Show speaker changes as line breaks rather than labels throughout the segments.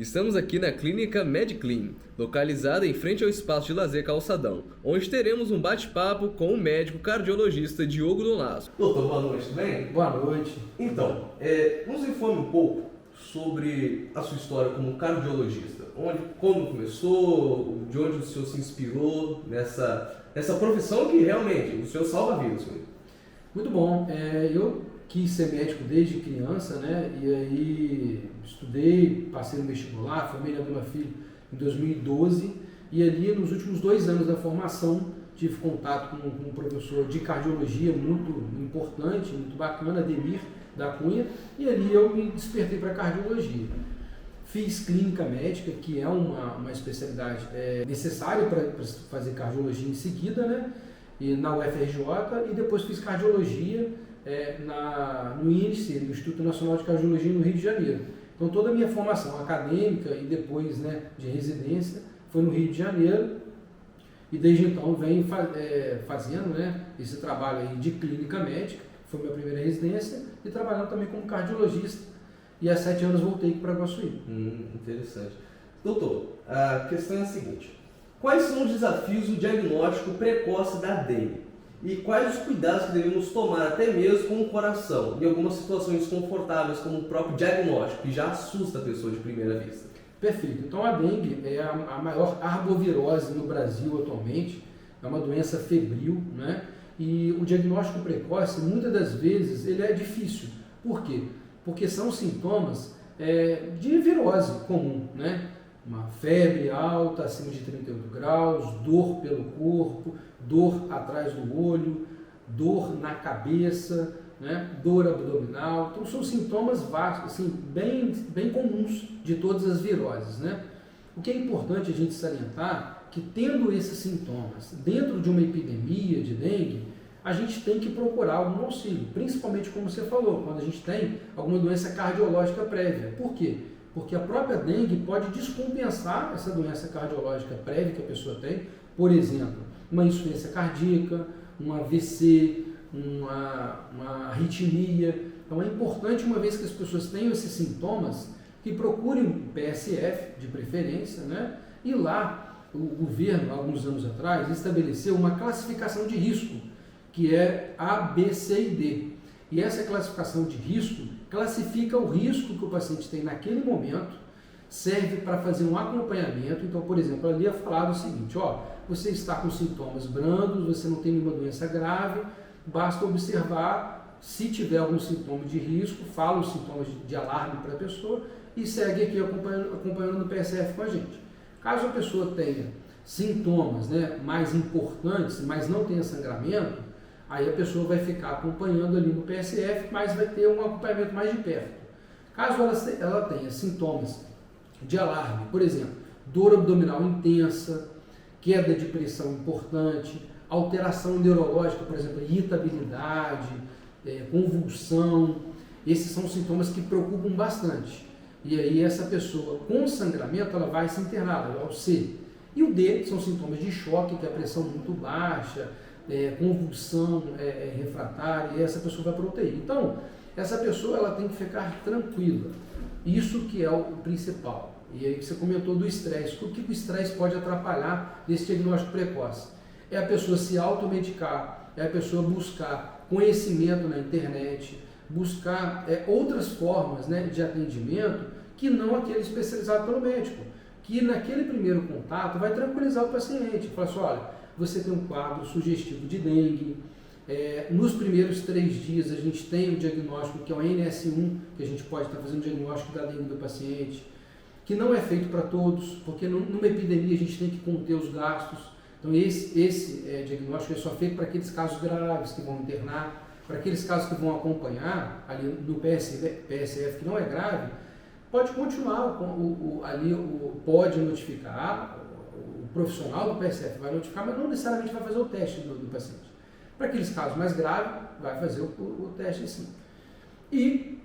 Estamos aqui na Clínica MedClean, localizada em frente ao Espaço de Lazer Calçadão, onde teremos um bate-papo com o médico cardiologista Diogo Donasco. Doutor, boa noite, tudo bem?
Boa noite.
Então, nos informe um pouco sobre a sua história como cardiologista. Como começou, de onde o senhor se inspirou nessa profissão que realmente o senhor salva vidas.
Muito bom. Eu quis ser médico desde criança, né? E aí estudei, passei no vestibular, formei na Dona Filho em 2012 e ali nos últimos 2 anos da formação tive contato com um professor de cardiologia muito importante, muito bacana, Ademir da Cunha, e ali eu me despertei para cardiologia. Fiz clínica médica, que é uma especialidade necessária para fazer cardiologia em seguida, né? E na UFRJ, e depois fiz cardiologia no INSE, no Instituto Nacional de Cardiologia no Rio de Janeiro. Então toda a minha formação acadêmica e depois, né, de residência foi no Rio de Janeiro, e desde então venho fazendo, né, esse trabalho aí de clínica médica, foi minha primeira residência, e trabalhando também como cardiologista, e há 7 anos voltei para Guaçuí.
Interessante. Doutor, a questão é a seguinte: quais são os desafios do diagnóstico precoce da dengue? E quais os cuidados que devemos tomar até mesmo com o coração, em algumas situações desconfortáveis, como o próprio diagnóstico, que já assusta a pessoa de primeira vista?
Perfeito. Então a dengue é a maior arbovirose no Brasil atualmente, é uma doença febril, né? E o diagnóstico precoce, muitas das vezes, ele é difícil. Por quê? Porque são sintomas de virose comum, né? Uma febre alta, acima de 38 graus, dor pelo corpo, dor atrás do olho, dor na cabeça, né? Dor abdominal. Então são sintomas vastos, assim, bem comuns de todas as viroses, né? O que é importante a gente salientar que, tendo esses sintomas dentro de uma epidemia de dengue, a gente tem que procurar algum auxílio, principalmente, como você falou, quando a gente tem alguma doença cardiológica prévia. Por quê? Porque a própria dengue pode descompensar essa doença cardiológica prévia que a pessoa tem, por exemplo, uma insuficiência cardíaca, um AVC, uma arritmia. Então é importante, uma vez que as pessoas tenham esses sintomas, que procurem um PSF de preferência, né? E lá o governo, há alguns anos atrás, estabeleceu uma classificação de risco, que é A, B, C e D. E essa classificação de risco classifica o risco que o paciente tem naquele momento, serve para fazer um acompanhamento. Então, por exemplo, ali é falado o seguinte: você está com sintomas brandos, você não tem nenhuma doença grave, basta observar, se tiver algum sintoma de risco, fala os sintomas de alarme para a pessoa e segue aqui acompanhando no PSF com a gente. Caso a pessoa tenha sintomas, né, mais importantes, mas não tenha sangramento, aí a pessoa vai ficar acompanhando ali no PSF, mas vai ter um acompanhamento mais de perto. Caso ela tenha sintomas de alarme, por exemplo, dor abdominal intensa, queda de pressão importante, alteração neurológica, por exemplo, irritabilidade, convulsão, esses são sintomas que preocupam bastante. E aí essa pessoa com sangramento, ela vai se internar, ela é o C. E o D são sintomas de choque, que é a pressão muito baixa, convulsão refratária, e essa pessoa vai para a UTI. Então, essa pessoa ela tem que ficar tranquila. Isso que é o principal. E aí você comentou do estresse. O que o estresse pode atrapalhar nesse diagnóstico precoce? É a pessoa se automedicar, é a pessoa buscar conhecimento na internet, buscar outras formas, né, de atendimento que não aquele especializado pelo médico, que naquele primeiro contato vai tranquilizar o paciente. Fala assim: olha, você tem um quadro sugestivo de dengue. Nos primeiros 3 dias a gente tem o diagnóstico, que é o NS1, que a gente pode estar fazendo o diagnóstico da dengue do paciente, que não é feito para todos, porque numa epidemia a gente tem que conter os gastos. Então esse diagnóstico é só feito para aqueles casos graves que vão internar, para aqueles casos que vão acompanhar ali no PSF, que não é grave, pode continuar, pode notificar, o profissional do PSF vai notificar, mas não necessariamente vai fazer o teste do paciente. Para aqueles casos mais graves, vai fazer o teste sim. E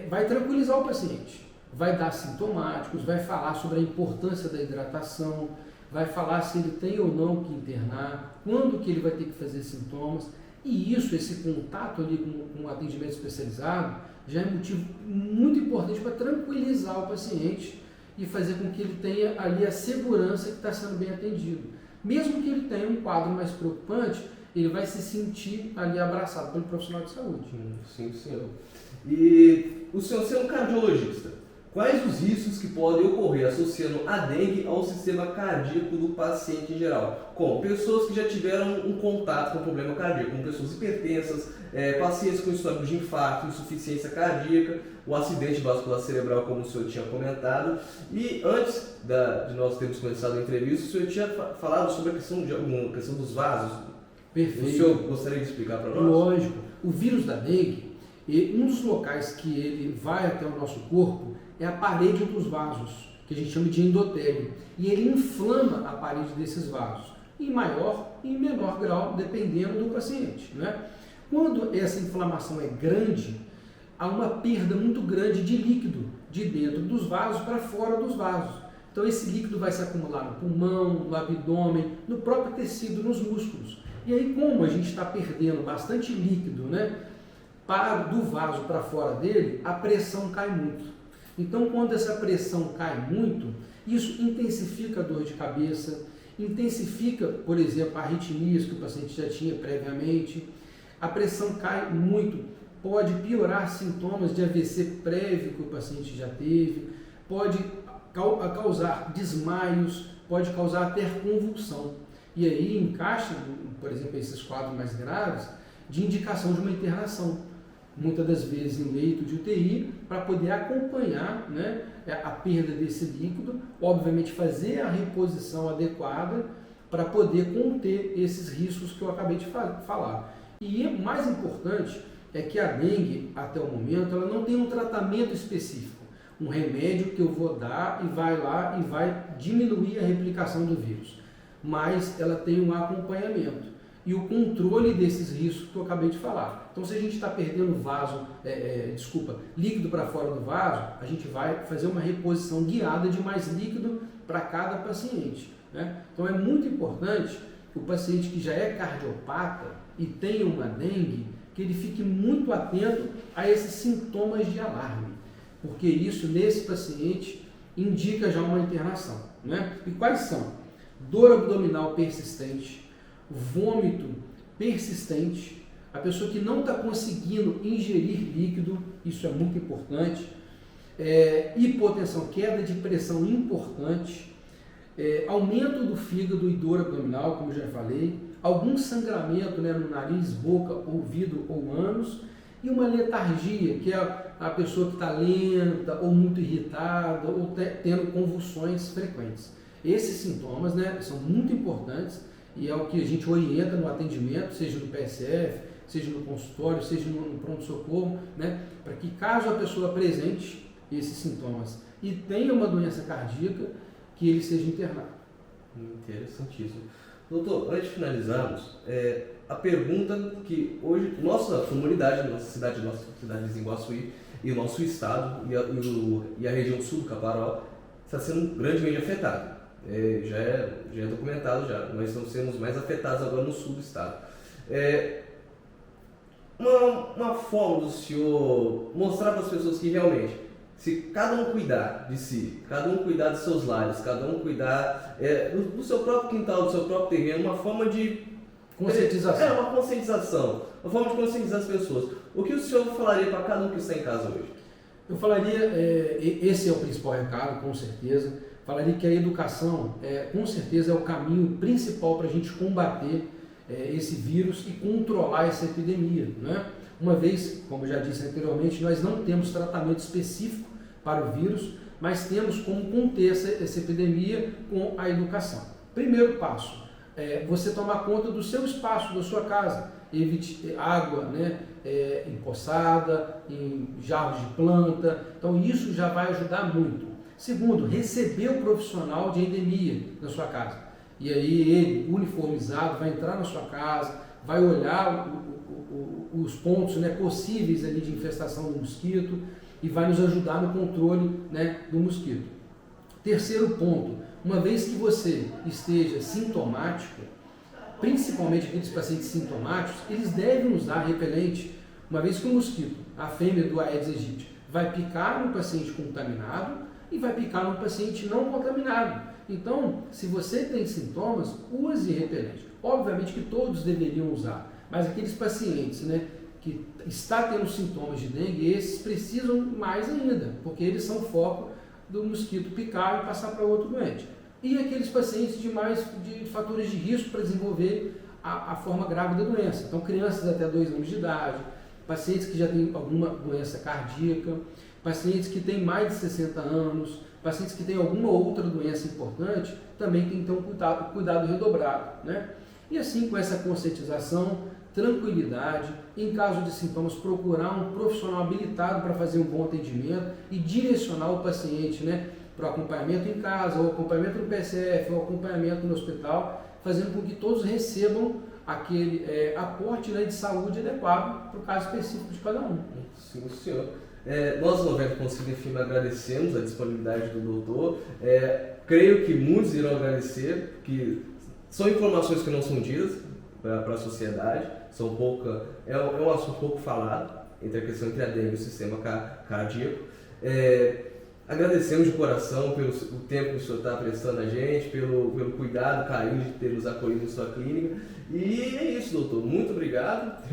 vai tranquilizar o paciente, vai dar sintomáticos, vai falar sobre a importância da hidratação, vai falar se ele tem ou não que internar, quando que ele vai ter que fazer sintomas. E esse contato ali com o atendimento especializado, já é motivo muito importante para tranquilizar o paciente e fazer com que ele tenha ali a segurança que está sendo bem atendido. Mesmo que ele tenha um quadro mais preocupante, ele vai se sentir ali abraçado pelo profissional de saúde.
Sim, senhor. E o senhor é um cardiologista. Quais os riscos que podem ocorrer associando a dengue ao sistema cardíaco do paciente em geral? Como pessoas que já tiveram um contato com problema cardíaco, como pessoas hipertensas, pacientes com histórico de infarto, insuficiência cardíaca, o acidente vascular cerebral, como o senhor tinha comentado. E antes de nós termos começado a entrevista, o senhor tinha falado sobre a questão dos vasos.
Perfeito.
O senhor gostaria de explicar para nós?
Lógico. O vírus da dengue, um dos locais que ele vai até o nosso corpo é a parede dos vasos, que a gente chama de endotélio. E ele inflama a parede desses vasos, em maior e em menor grau, dependendo do paciente, né? Quando essa inflamação é grande, há uma perda muito grande de líquido de dentro dos vasos para fora dos vasos. Então esse líquido vai se acumular no pulmão, no abdômen, no próprio tecido, nos músculos. E aí, como a gente está perdendo bastante líquido, né, do vaso para fora dele, a pressão cai muito. Então, quando essa pressão cai muito, isso intensifica a dor de cabeça, intensifica, por exemplo, arritmias que o paciente já tinha previamente. A pressão cai muito, pode piorar sintomas de AVC prévio que o paciente já teve, pode causar desmaios, pode causar até convulsão. E aí encaixa, por exemplo, esses quadros mais graves, de indicação de uma internação. Muitas das vezes em leito de UTI, para poder acompanhar, né, a perda desse líquido, obviamente fazer a reposição adequada para poder conter esses riscos que eu acabei de falar. E o mais importante é que a dengue, até o momento, ela não tem um tratamento específico, um remédio que eu vou dar e vai lá e vai diminuir a replicação do vírus, mas ela tem um acompanhamento e o controle desses riscos que eu acabei de falar. Então, se a gente está perdendo líquido para fora do vaso, a gente vai fazer uma reposição guiada de mais líquido para cada paciente, né? Então, é muito importante que o paciente que já é cardiopata e tem uma dengue, que ele fique muito atento a esses sintomas de alarme, porque isso, nesse paciente, indica já uma internação, né? E quais são? Dor abdominal persistente, vômito persistente, a pessoa que não está conseguindo ingerir líquido, isso é muito importante, hipotensão, queda de pressão importante, aumento do fígado e dor abdominal, como eu já falei, algum sangramento, né, no nariz, boca, ouvido ou ânus, e uma letargia, que é a pessoa que está lenta ou muito irritada ou tendo convulsões frequentes. Esses sintomas, né, são muito importantes e é o que a gente orienta no atendimento, seja no PSF, seja no consultório, seja no pronto-socorro, né, para que caso a pessoa apresente esses sintomas e tenha uma doença cardíaca, que ele seja internado.
Interessantíssimo. Doutor, antes de finalizarmos, a pergunta que hoje nossa comunidade, nossa cidade de Iguaçuí e o nosso estado e a região sul do Caparaó está sendo grandemente afetada. Já é documentado já, nós estamos sendo mais afetados agora no sul do estado. Uma forma do senhor mostrar para as pessoas que realmente, se cada um cuidar de si, cada um cuidar dos seus lares, cada um cuidar do seu próprio quintal, do seu próprio terreno, uma forma de
conscientização.
Uma conscientização, uma forma de conscientizar as pessoas. O que o senhor falaria para cada um que está em casa hoje?
Eu falaria, esse é o principal recado, com certeza. Falaria que a educação, com certeza, é o caminho principal para a gente combater esse vírus e controlar essa epidemia, né? Uma vez, como já disse anteriormente, nós não temos tratamento específico para o vírus, mas temos como conter essa epidemia com a educação. Primeiro passo, você tomar conta do seu espaço, da sua casa. Evite água, né, empoçada, em jarros de planta. Então isso já vai ajudar muito. Segundo, receber o profissional de endemia na sua casa. E aí ele, uniformizado, vai entrar na sua casa, vai olhar os pontos, né, possíveis ali de infestação do mosquito e vai nos ajudar no controle, né, do mosquito. Terceiro ponto, uma vez que você esteja sintomático, principalmente aqueles pacientes sintomáticos, eles devem usar repelente, uma vez que o mosquito, a fêmea do Aedes aegypti, vai picar no paciente contaminado, e vai picar num paciente não contaminado. Então, se você tem sintomas, use repelente. Obviamente que todos deveriam usar, mas aqueles pacientes, né, que está tendo sintomas de dengue, esses precisam mais ainda, porque eles são foco do mosquito picar e passar para outro doente. E aqueles pacientes de fatores de risco para desenvolver a forma grave da doença. Então, crianças até 2 anos de idade, pacientes que já têm alguma doença cardíaca, pacientes que têm mais de 60 anos, pacientes que têm alguma outra doença importante, também tem que ter um cuidado redobrado, né? E assim, com essa conscientização, tranquilidade, em caso de sintomas, procurar um profissional habilitado para fazer um bom atendimento e direcionar o paciente, né, para o acompanhamento em casa, ou acompanhamento no PSF, ou acompanhamento no hospital, fazendo com que todos recebam aquele aporte, né, de saúde adequado para o caso específico de cada um.
Sim, senhor. Nós, no 90 Conselho FM, agradecemos a disponibilidade do doutor. Creio que muitos irão agradecer, que são informações que não são ditas para a sociedade, é um assunto pouco falado, entre a questão entre a dengue e o sistema cardíaco. Agradecemos de coração pelo tempo que o senhor está prestando a gente, pelo cuidado, carinho de ter nos acolhido em sua clínica. E é isso, doutor. Muito obrigado.